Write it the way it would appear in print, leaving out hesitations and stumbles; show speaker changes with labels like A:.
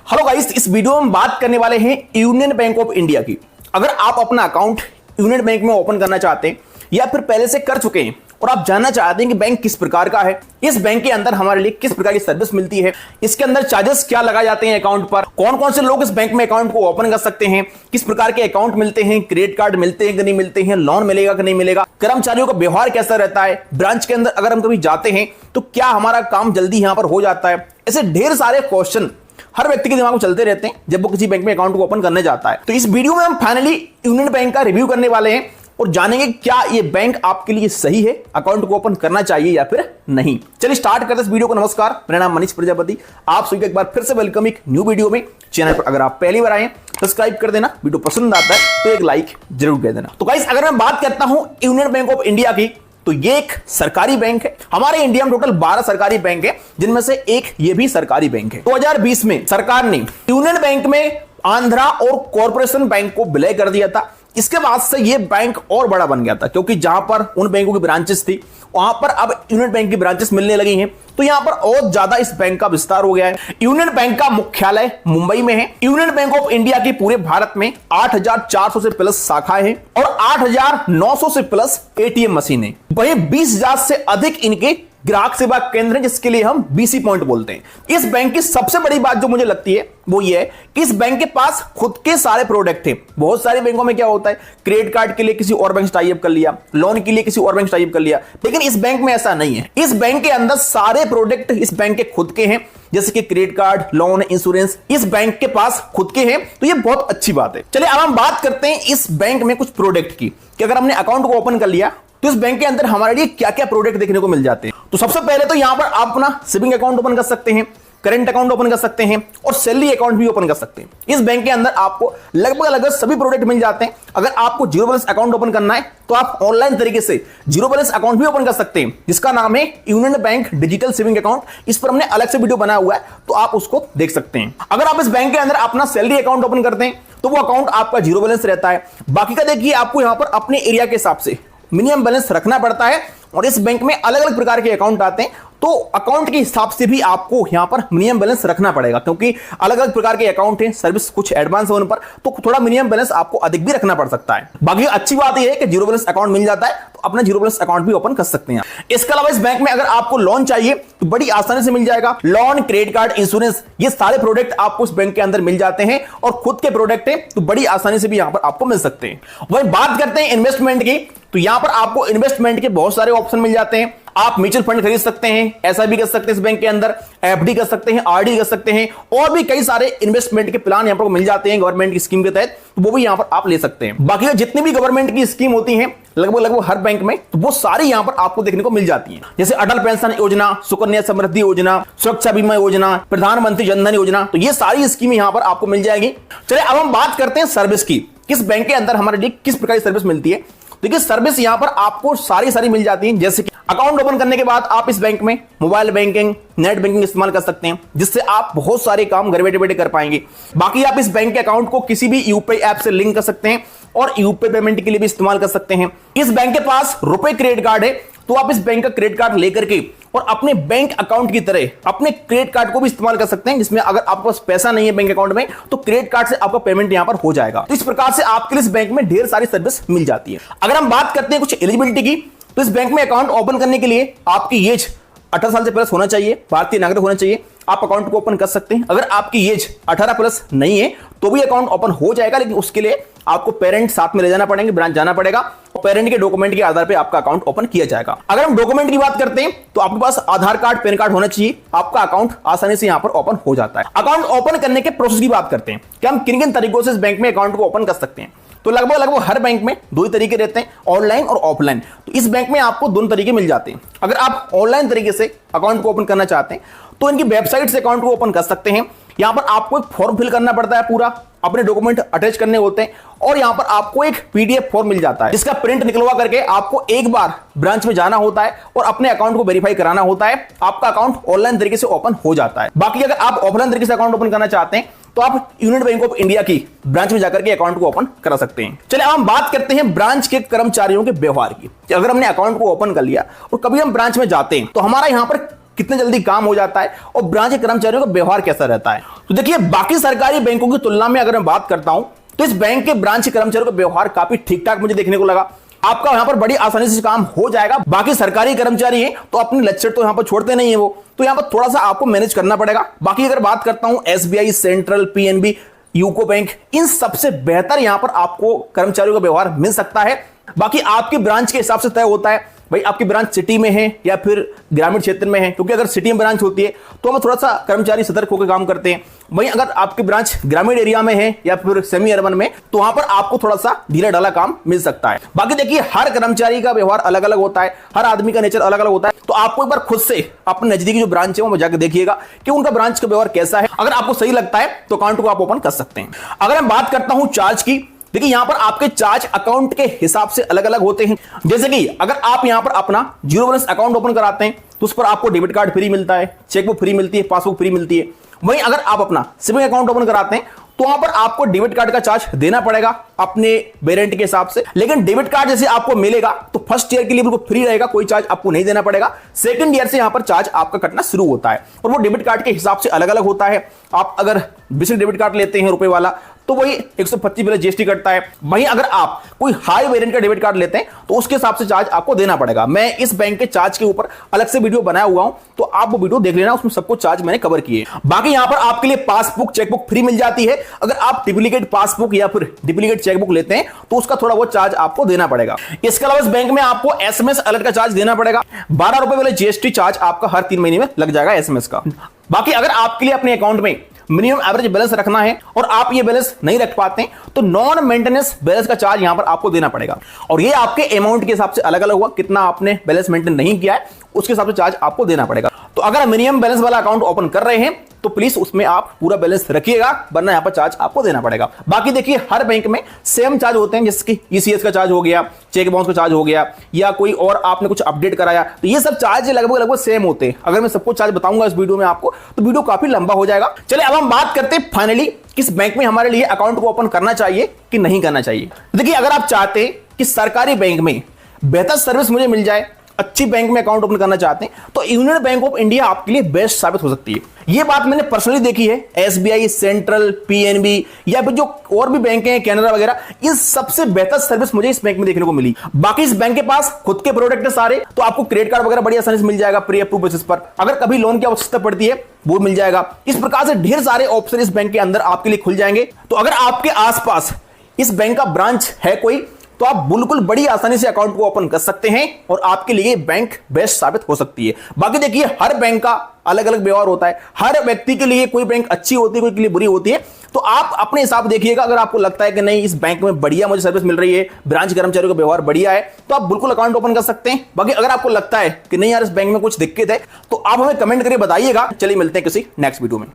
A: Hello guys, इस video में बात करने वाले हैं यूनियन बैंक ऑफ इंडिया की। अगर आप अपना अकाउंट यूनियन बैंक में ओपन करना चाहते हैं या फिर पहले से कर चुके हैं और आप जानना चाहते हैं कि बैंक किस प्रकार का है, इस बैंक के अंदर हमारे लिए किस प्रकार की सर्विस मिलती है, इसके अंदर चार्जेस क्या लगाए जाते हैं अकाउंट पर, कौन कौन से लोग इस बैंक में अकाउंट को ओपन कर सकते हैं, किस प्रकार के अकाउंट मिलते हैं, क्रेडिट कार्ड मिलते हैं कि नहीं मिलते हैं, लोन मिलेगा कि नहीं मिलेगा, कर्मचारियों का व्यवहार कैसा रहता है, ब्रांच के अंदर अगर हम कभी जाते हैं तो क्या हमारा काम जल्दी यहां पर हो जाता है। ऐसे ढेर सारे क्वेश्चन हर व्यक्ति के दिमाग में चलते रहते हैं जब वो किसी बैंक में अकाउंट को ओपन करने जाता है। तो इस वीडियो में हम फाइनली यूनियन बैंक का रिव्यू करने वाले हैं और जानेंगे क्या ये बैंक आपके लिए सही है, अकाउंट को ओपन करना चाहिए या फिर नहीं। चलिए स्टार्ट करते हैं इस वीडियो को। नमस्कार, मेरा नाम मनीष प्रजापति, आप सभी का एक बार फिर से वेलकम एक न्यू वीडियो में। चैनल पर अगर आप पहली बार आए हैं सब्सक्राइब कर देना, वीडियो पसंद आता है तो एक लाइक जरूर कर देना। तो गाइस, अगर मैं बात करता हूं यूनियन बैंक ऑफ इंडिया की, तो ये एक सरकारी बैंक है। हमारे इंडिया में टोटल 12 सरकारी बैंक है, जिनमें से एक ये भी सरकारी बैंक है। 2020 में सरकार ने यूनियन बैंक में आंध्रा और कॉर्पोरेशन बैंक को विलय कर दिया था। इसके बाद से ये बैंक और बड़ा बन गया था, क्योंकि जहां पर उन बैंकों की ब्रांचेस थी वहां पर अब यूनियन बैंक की ब्रांचेस मिलने लगी हैं, तो यहां पर और ज्यादा इस बैंक का विस्तार हो गया है। यूनियन बैंक का मुख्यालय मुंबई में है। यूनियन बैंक ऑफ इंडिया की पूरे भारत में 8,400 से प्लस शाखाएं हैं और 8,900 से प्लस एटीएम मशीन है। वहीं 20,000 से अधिक इनके ग्राहक सेवा केंद्र है, जिसके लिए हम बीसी पॉइंट बोलते हैं। इस बैंक की सबसे बड़ी बात जो मुझे लगती है वो ये है कि इस बैंक के पास खुद के सारे प्रोडक्ट हैं। बहुत सारे बैंकों में क्या होता है, क्रेडिट कार्ड के लिए किसी और बैंक से टाई अप कर लिया, लोन के लिए किसी और बैंक से टाई अप कर लिया, लेकिन इस बैंक में ऐसा नहीं है। इस बैंक के अंदर सारे प्रोडक्ट इस बैंक के खुद के हैं, जैसे कि क्रेडिट कार्ड, लोन, इंश्योरेंस इस बैंक के पास खुद के हैं, तो ये बहुत अच्छी बात है। चलिए अब हम बात करते हैं इस बैंक में कुछ प्रोडक्ट की, कि अगर हमने अकाउंट को ओपन कर लिया तो इस बैंक के अंदर हमारे लिए क्या क्या प्रोडक्ट देखने को मिल जाते हैं। तो सबसे पहले तो यहां पर आप अपना सेविंग अकाउंट ओपन कर सकते हैं, करंट अकाउंट ओपन कर सकते हैं और सैलरी अकाउंट भी ओपन कर सकते हैं। इस बैंक के अंदर आपको लगभग सभी प्रोडक्ट मिल जाते हैं। अगर आपको जीरो बैलेंस अकाउंट ओपन करना है तो आप ऑनलाइन तरीके से जीरो बैलेंस अकाउंट भी ओपन कर सकते हैं, जिसका नाम है union bank digital saving account. इस पर हमने अलग से वीडियो बनाया हुआ है, तो आप उसको देख सकते हैं। अगर आप इस बैंक के अंदर अपना सैलरी अकाउंट ओपन करते हैं तो वो अकाउंट आपका जीरो बैलेंस रहता है। बाकी का देखिए, आपको यहां पर अपने एरिया के हिसाब से मिनिमम बैलेंस रखना पड़ता है और इस बैंक में अलग अलग प्रकार के अकाउंट आते हैं, तो अकाउंट के हिसाब से भी आपको यहां पर मिनिमम बैलेंस रखना पड़ेगा, क्योंकि अलग अलग प्रकार के अकाउंट हैं, सर्विस कुछ एडवांस होने पर तो थोड़ा मिनिमम बैलेंस आपको अधिक भी रखना पड़ सकता है। बाकी अच्छी बात यह है कि जीरो बैलेंस अकाउंट मिल जाता है, तो अपना जीरो बैलेंस अकाउंट भी ओपन कर सकते हैं। इसके अलावा इस बैंक में अगर आपको लोन चाहिए तो बड़ी आसानी से मिल जाएगा। लोन, क्रेडिट कार्ड, इंश्योरेंस ये सारे प्रोडक्ट आपको इस बैंक के अंदर मिल जाते हैं और खुद के प्रोडक्ट है तो बड़ी आसानी से भी यहां पर आपको मिल सकते हैं। वहीं बात करते हैं इन्वेस्टमेंट की, तो यहां पर आपको इन्वेस्टमेंट के बहुत सारे ऑप्शन मिल जाते हैं। आप म्यूचुअल फंड खरीद सकते हैं, ऐसा भी कर सकते हैं इस बैंक के अंदर, एफडी कर सकते हैं, आरडी कर सकते हैं और भी कई सारे इन्वेस्टमेंट के प्लान यहां पर मिल जाते हैं गवर्नमेंट की स्कीम के तहत, तो वो भी यहां पर आप ले सकते हैं। बाकी जितनी भी गवर्नमेंट की स्कीम होती हैं लगभग हर बैंक में, तो वो सारी यहां पर आपको देखने को मिल जाती हैं, जैसे अटल पेंशन योजना, सुकन्या समृद्धि योजना, सुरक्षा बीमा योजना, प्रधानमंत्री जनधन योजना, तो ये सारी स्कीम यहां पर आपको मिल जाएगी। चलिए अब हम बात करते हैं सर्विस की, किस बैंक के अंदर हमारे लिए किस प्रकार की सर्विस मिलती है। देखिए, सर्विस यहां पर आपको सारी मिल जाती है, जैसे कि अकाउंट ओपन करने के बाद आप इस बैंक में मोबाइल बैंकिंग, नेट बैंकिंग इस्तेमाल कर सकते हैं, जिससे आप बहुत सारे काम घर बैठे बैठे कर पाएंगे। बाकी आप इस बैंक के अकाउंट को किसी भी यूपीआई ऐप से लिंक कर सकते हैं और यूपीआई पेमेंट के लिए भी इस्तेमाल कर सकते हैं। इस बैंक के पास रुपए क्रेडिट कार्ड है, तो आप इस बैंक का क्रेडिट कार्ड लेकर के और अपने बैंक अकाउंट की तरह अपने क्रेडिट कार्ड को भी इस्तेमाल कर सकते हैं, जिसमें अगर आपके पास पैसा नहीं है बैंक अकाउंट में तो क्रेडिट कार्ड से आपका पेमेंट यहां पर हो जाएगा। तो इस प्रकार से आपके लिए इस बैंक में ढेर सारी सर्विस मिल जाती है। अगर हम बात करते हैं कुछ एलिजिबिलिटी की, तो इस बैंक में अकाउंट ओपन करने के लिए आपकी एज 18 साल से प्लस होना चाहिए, भारतीय नागरिक होना चाहिए, आप अकाउंट को ओपन कर सकते हैं। अगर आपकी एज 18 प्लस नहीं है तो भी अकाउंट ओपन हो जाएगा, लेकिन उसके लिए आपको पेरेंट साथ में ले जाना पड़ेंगे, ब्रांच जाना पड़ेगा और पेरेंट के डॉक्यूमेंट के आधार पे आपका अकाउंट ओपन किया जाएगा। अगर हम डॉक्यूमेंट की बात करते हैं तो आपके पास आधार कार्ड, पैन कार्ड होना चाहिए, आपका अकाउंट आसानी से यहां पर ओपन हो जाता है। अकाउंट ओपन करने के प्रोसेस की बात करते हैं कि हम किन किन तरीकों से इस बैंक में अकाउंट को ओपन कर सकते हैं। तो लगभग हर बैंक में दो ही तरीके रहते हैं, ऑनलाइन और ऑफलाइन। तो इस बैंक में आपको दोनों तरीके मिल जाते हैं। अगर आप ऑनलाइन तरीके से अकाउंट को ओपन करना चाहते हैं तो इनकी वेबसाइट से अकाउंट को ओपन कर सकते हैं। यहां पर आपको एक फॉर्म फिल करना पड़ता है, पूरा अपने डॉक्यूमेंट अटैच करने होते हैं और यहां पर आपको एक पीडीएफ फॉर्म मिल जाता है, जिसका प्रिंट निकलवा करके आपको एक बार ब्रांच में जाना होता है और अपने अकाउंट को वेरीफाई कराना होता है। आपका अकाउंट ऑनलाइन तरीके से ओपन हो जाता है। बाकी अगर आप ऑफलाइन तरीके से अकाउंट ओपन करना चाहते हैं तो आप यूनियन बैंक ऑफ इंडिया की ब्रांच में जाकर के अकाउंट को ओपन करा सकते हैं। चलिए हम बात करते हैं ब्रांच के कर्मचारियों के व्यवहार की। अगर हमने अकाउंट को ओपन कर लिया और कभी हम ब्रांच में जाते हैं तो हमारा यहां पर कितने जल्दी काम हो जाता है और ब्रांच के कर्मचारियों का व्यवहार कैसा रहता है। तो देखिए, बाकी सरकारी बैंकों की तुलना में अगर मैं बात करता हूं तो इस बैंक के ब्रांच के कर्मचारियों का व्यवहार काफी ठीक ठाक मुझे देखने को लगा। आपका यहां पर बड़ी आसानी से काम हो जाएगा। बाकी सरकारी कर्मचारी हैं तो अपने लक्ष्य तो यहां पर छोड़ते नहीं है वो, तो यहां पर थोड़ा सा आपको मैनेज करना पड़ेगा। बाकी अगर बात करता हूं SBI, central, PNB, UCO bank, इन सबसे बेहतर यहां पर आपको कर्मचारियों का व्यवहार मिल सकता है। बाकी आपकी ब्रांच के हिसाब से तय होता है भाई आपकी ब्रांच सिटी में है या फिर ग्रामीण क्षेत्र में है, क्योंकि अगर सिटी में ब्रांच होती है तो हम थोड़ा सा कर्मचारी सतर्क होकर काम करते हैं। वहीं अगर आपकी ब्रांच ग्रामीण एरिया में है या फिर सेमी अर्बन में तो वहां पर आपको थोड़ा सा ढीला ढाला काम मिल सकता है। बाकी देखिए, हर कर्मचारी का व्यवहार अलग अलग होता है, हर आदमी का नेचर अलग अलग होता है, तो आपको एक बार खुद से अपने नजदीकी जो ब्रांच है वो जाकर देखिएगा कि उनका ब्रांच का व्यवहार कैसा है। अगर आपको सही लगता है तो अकाउंट को आप ओपन कर सकते हैं। अगर मैं बात करता हूं चार्ज की, देखिए यहां पर आपके चार्ज अकाउंट के हिसाब से अलग अलग होते हैं। जैसे कि अगर आप यहां पर अपना जीरो बैलेंस अकाउंट ओपन कराते हैं तो उस पर आपको डेबिट कार्ड फ्री मिलता है, चेकबुक फ्री मिलती है, पासबुक फ्री मिलती है। वहीं अगर आप अपना सेविंग अकाउंट ओपन कराते हैं तो वहां पर आपको डेबिट कार्ड का चार्ज देना पड़ेगा अपने वेरिएंट के हिसाब से। लेकिन डेबिट कार्ड जैसे आपको मिलेगा तो फर्स्ट ईयर के लिए बिल्कुल फ्री रहेगा, कोई चार्ज आपको नहीं देना पड़ेगा। सेकंड ईयर से यहां पर चार्ज आपका कटना शुरू होता है और वो डेबिट कार्ड के हिसाब से अलग अलग होता है। आप अगर बेसिक डेबिट कार्ड लेते हैं रुपए वाला तो वही 125 वाला जीएसटी कटता है। वहीं अगर आप कोई हाई वेरिएंट का डेबिट कार्ड लेते हैं तो उसके हिसाब से चार्ज आपको देना पड़ेगा। मैं इस बैंक के चार्ज के ऊपर अलग से वीडियो बनाया हुआ हूं, तो आप वो वीडियो देख लेना, उसमें सबको चार्ज मैंने कवर किए। बाकी यहां पर आपके लिए पासबुक, चेकबुक फ्री मिल जाती है। अगर आप डुप्लीकेट पासबुक या फिर डुप्लीकेट चेकबुक लेते हैं तो उसका थोड़ा वो चार्ज आपको देना पड़ेगा। इसके अलावा इस बैंक में आपको एसएमएस अलर्ट का चार्ज देना पड़ेगा। 12 रुपए वाले जीएसटी चार्ज आपका हर 3 महीने में लग जाएगा एसएमएस का। बाकी अगर आपके लिए अपने अकाउंट में मिनिमम एवरेज बैलेंस रखना है और आप ये बैलेंस नहीं रख पाते तो नॉन मेंटेनेंस बैलेंस का चार्ज यहां पर आपको देना पड़ेगा और ये आपके अमाउंट के हिसाब से अलग अलग हुआ, कितना आपने बैलेंस मेंटेन नहीं किया है उसके हिसाब से चार्ज आपको देना पड़ेगा। तो अगर मिनिमम बैलेंस वाला अकाउंट ओपन कर रहे हैं तो प्लीज उसमें आप पूरा बैलेंस रखिएगा, वरना यहां पर चार्ज आपको देना पड़ेगा। बाकी देखिए, हर बैंक में सेम चार्ज होते हैं, जैसे कि ईसीएस का चार्ज हो गया, चेक बाउंस का चार्ज हो गया, या कोई और आपने कुछ अपडेट कराया, तो ये सब चार्ज लगभग सेम होते हैं। अगर मैं सबको चार्ज बताऊंगा इस वीडियो में आपको तो वीडियो काफी लंबा हो जाएगा। चलिए अब हम बात करते हैं फाइनली किस बैंक में हमारे लिए अकाउंट को ओपन करना चाहिए कि नहीं करना चाहिए। देखिए, अगर आप चाहते हैं कि सरकारी बैंक में बेहतर सर्विस मुझे मिल जाए, अच्छी बैंक में अकाउंट ओपन करना चाहते हैं तो यूनियन बैंक ऑफ इंडिया आपके लिए बेस्ट साबित हो सकती है। यह बात मैंने पर्सनली देखी है। एसबीआई, सेंट्रल, पीएनबी या फिर जो और भी बैंक हैं कैनरा वगैरह, ये सबसे बेहतर सर्विस मुझे इस बैंक में देखने को मिली। बाकी इस बैंक के पास खुद के प्रोडक्ट है सारे, तो आपको क्रेडिट कार्ड वगैरह बड़ी आसानी से मिल जाएगा प्री अप्रूव बेसिस पर। अगर कभी लोन की आवश्यकता पड़ती है वो मिल जाएगा। इस प्रकार से ढेर सारे ऑप्शन इस बैंक के अंदर आपके लिए खुल जाएंगे। तो अगर आपके आसपास इस बैंक का ब्रांच है कोई तो आप बिल्कुल बड़ी आसानी से अकाउंट को ओपन कर सकते हैं और आपके लिए बैंक बेस्ट साबित हो सकती है। बाकी देखिए, हर बैंक का अलग अलग व्यवहार होता है, हर व्यक्ति के लिए कोई बैंक अच्छी होती है, कोई के लिए बुरी होती है। तो आप अपने हिसाब देखिएगा। अगर आपको लगता है कि नहीं इस बैंक में बढ़िया मुझे सर्विस मिल रही है, ब्रांच कर्मचारियों का व्यवहार बढ़िया है, तो आप बिल्कुल अकाउंट ओपन कर सकते हैं। बाकी अगर आपको लगता है कि नहीं यार इस बैंक में कुछ दिक्कत है तो आप हमें कमेंट करके बताइएगा। चलिए मिलते हैं किसी नेक्स्ट वीडियो में।